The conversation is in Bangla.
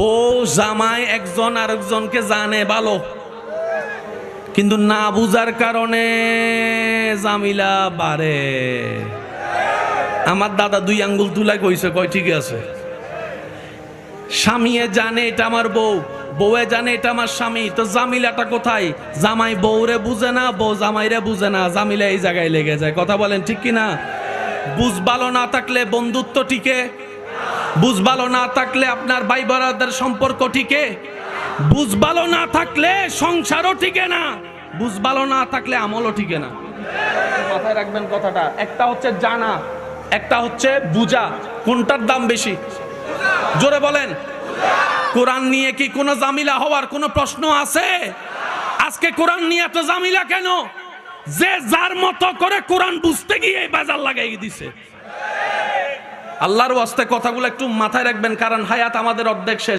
বউ জামাই একজন আরেকজনকে জানে ভালো, কিন্তু না বুঝার কারণে জামিলা বাড়ে। আমার দাদা 2 আঙ্গুল তুলে কইছে, কয় ঠিক আছে। স্বামীয়ে জানে এটা আমার বউ, বউয়ে জানে এটা আমার স্বামী, তো জামিলাটা কোথায়? জামাই বউরে বুঝে না, বউ জামাইরে বুঝে না, জামিলা এই জায়গায় লেগে যায়। কথা বলেন ঠিক কিনা? বুঝ ভালো না থাকলে বন্ধুত্ব টিকে, বুঝ ভালো না থাকলে আপনার ভাই বোনদের সম্পর্ক টিকে, বুঝ ভালো না থাকলে সংসারও টিকে না, বুঝ ভালো না থাকলে আমলও টিকে না। মাথায় রাখবেন কথাটা। একটা হচ্ছে জানা, একটা হচ্ছে বুঝা। কোনটার দাম বেশি? জোরে বলেন। কোরআন নিয়ে কি কোনো জামিলা হওয়ার কোনো প্রশ্ন আছে? আজকে কোরআন নিয়ে এত জামিলা কেন? যে যার মতো করে কোরআন বুঝতে গিয়ে বাজার লাগাই দিছে। আল্লাহর ওয়াস্তে কথাগুলো একটু মাথায় রাখবেন, কারণ হায়াত আমাদের অর্ধেক শেষ।